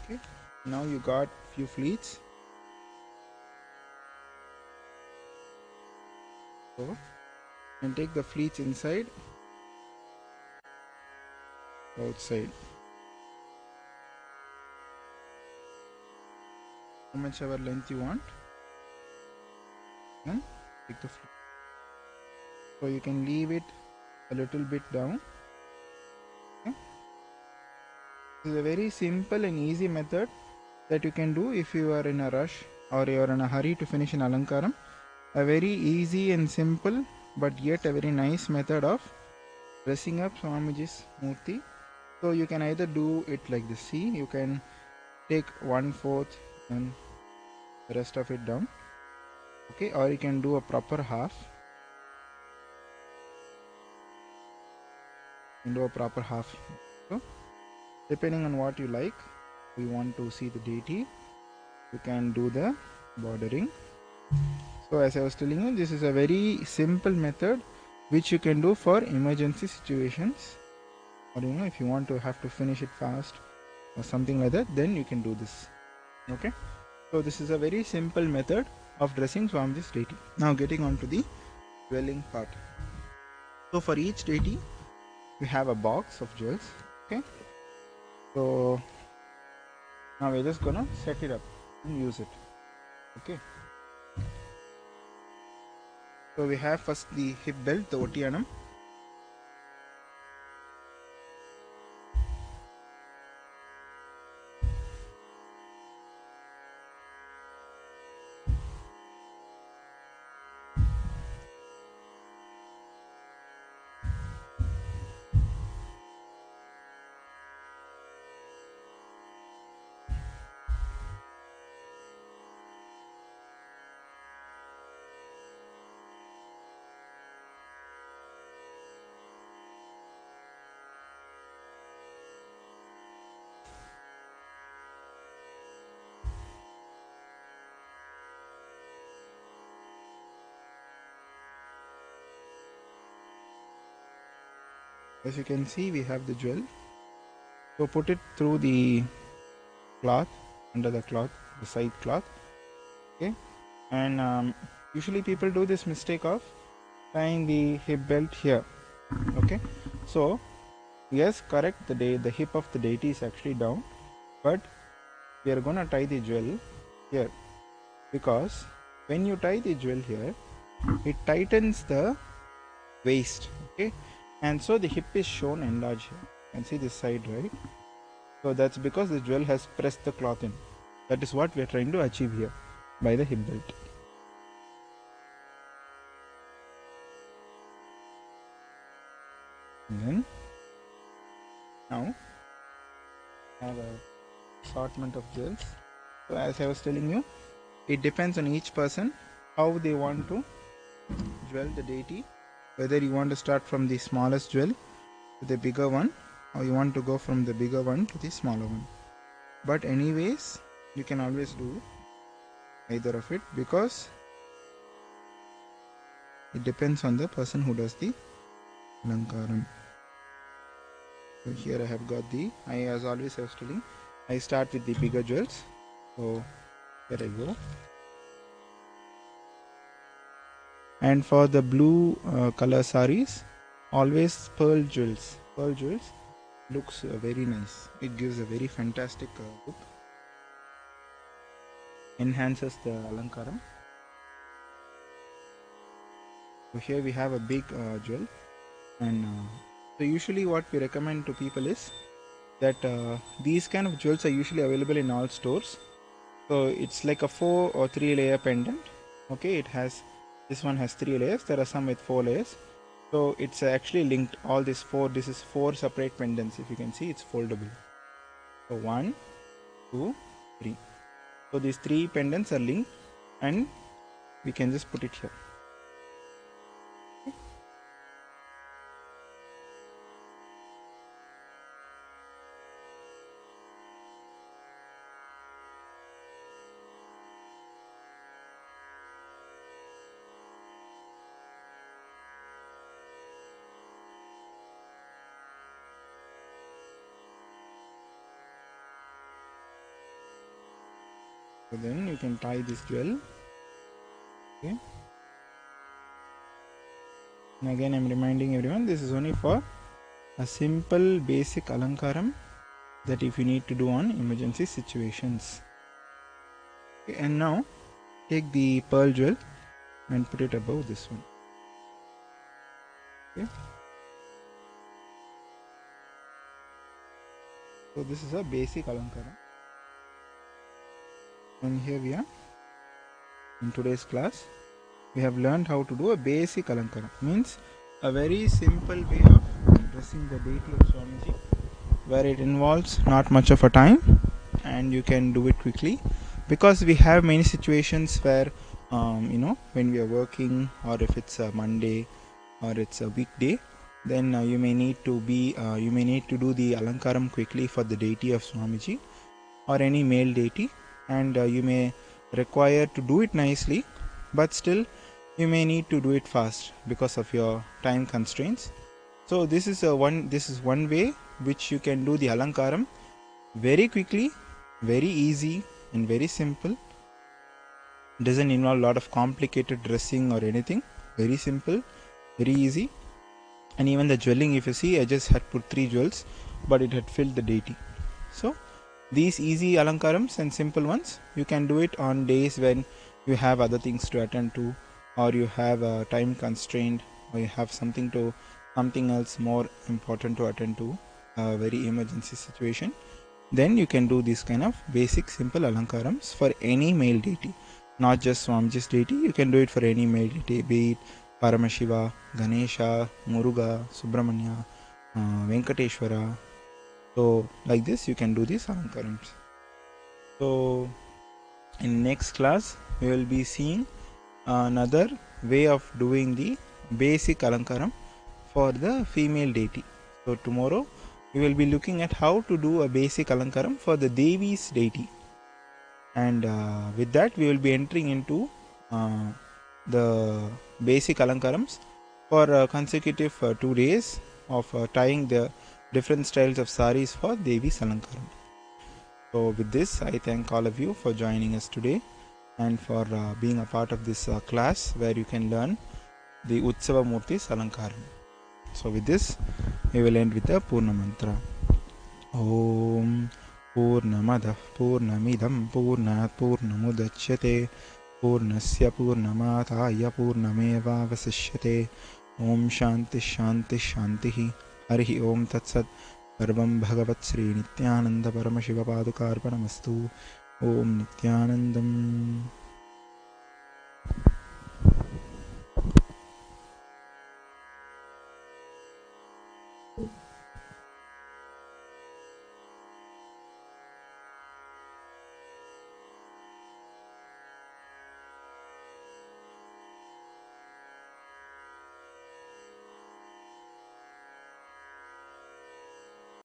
Okay, now you got few fleets. So and take the fleets inside, outside. How much ever length you want, and take the fleet. So you can leave it a little bit down. Okay? This is a very simple and easy method that you can do if you are in a rush or you are in a hurry to finish an alankaram. A very easy and simple but yet a very nice method of dressing up Swamiji's Murti. So you can either do it like this. See, you can take 1/4 and the rest of it down. Okay, or you can do a proper half. You can do a proper half. So depending on what you like, we want to see the deity, you can do the bordering. So as I was telling you, this is a very simple method which you can do for emergency situations, or if you want to have to finish it fast or something like that, then you can do this. Okay, so this is a very simple method of dressing Swamiji's deity. Now getting on to the dwelling part. So for each deity we have a box of jewels. Okay, so now we're just gonna set it up and use it. Okay, so we have first the hip belt, the Otiyanam. As you can see, we have the jewel. So put it through the cloth, under the cloth, the side cloth. Okay, and usually people do this mistake of tying the hip belt here. Okay, so yes, correct, the hip of the deity is actually down, but we are gonna tie the jewel here, because when you tie the jewel here, it tightens the waist. Okay, and so the hip is shown enlarged here. You can see this side, right? So that's because the jewel has pressed the cloth in. That is what we are trying to achieve here by the hip belt. And then now I have a assortment of jewels. So as I was telling you, it depends on each person how they want to jewel the deity. Whether you want to start from the smallest jewel to the bigger one, or you want to go from the bigger one to the smaller one. But anyways, you can always do either of it, because it depends on the person who does the alankaram. So here I have got as always I was telling, I start with the bigger jewels. So here I go. And for the blue color saris, always pearl jewels. Pearl jewels looks very nice. It gives a very fantastic look. Enhances the alankaram. So here we have a big jewel, and so usually what we recommend to people is that these kind of jewels are usually available in all stores. So it's like a 4 or 3 layer pendant. Okay, this one has 3 layers. There are some with 4 layers. So it's actually linked, all this 4. This is 4 separate pendants. If you can see, it's foldable. So 1, 2, 3. So these 3 pendants are linked, and we can just put it here. So then you can tie this jewel. Okay. And again I'm reminding everyone, this is only for a simple basic alankaram that if you need to do on emergency situations. Okay. And now take the pearl jewel and put it above this one. Okay. So this is a basic alankaram. And here we are. In today's class, we have learned how to do a basic alankaram. Means a very simple way of dressing the deity of Swamiji, where it involves not much of a time and you can do it quickly, because we have many situations where when we are working, or if it's a Monday or it's a weekday, then you may need to do the alankaram quickly for the deity of Swamiji or any male deity, and you may require to do it nicely, but still you may need to do it fast because of your time constraints. So this is one way which you can do the alankaram very quickly, very easy and very simple. It doesn't involve a lot of complicated dressing or anything. Very simple, very easy. And even the jewelling, if you see, I just had put 3 jewels, but it had filled the deity. So these easy alankarams and simple ones, you can do it on days when you have other things to attend to, or you have a time constraint, or you have something else more important to attend to, a very emergency situation. Then you can do this kind of basic simple alankarams for any male deity, not just Swamiji's deity. You can do it for any male deity, be it Paramashiva, Ganesha, Muruga, Subramanya, Venkateshwara. So like this you can do these alankarams. So in next class we will be seeing another way of doing the basic alankaram for the female deity. So tomorrow we will be looking at how to do a basic alankaram for the Devi's deity, and with that we will be entering into the basic alankarams for consecutive 2 days of tying the different styles of saris for Devi's alankaram. So with this, I thank all of you for joining us today and for being a part of this class where you can learn the Utsava Murti's alankaram. So with this, we will end with the Purna Mantra. Om Purnamadah Purnamidam Purnat Purnamudachyate Purnasya Purnamataya Purnameva Vasishyate. Om Shanti Shanti Shantihi. Harihi Om Tatsat. सर्वं भगवत् श्री नित्यानंद परम शिव पादुकार्पणमस्तु. ओम नित्यानंदम.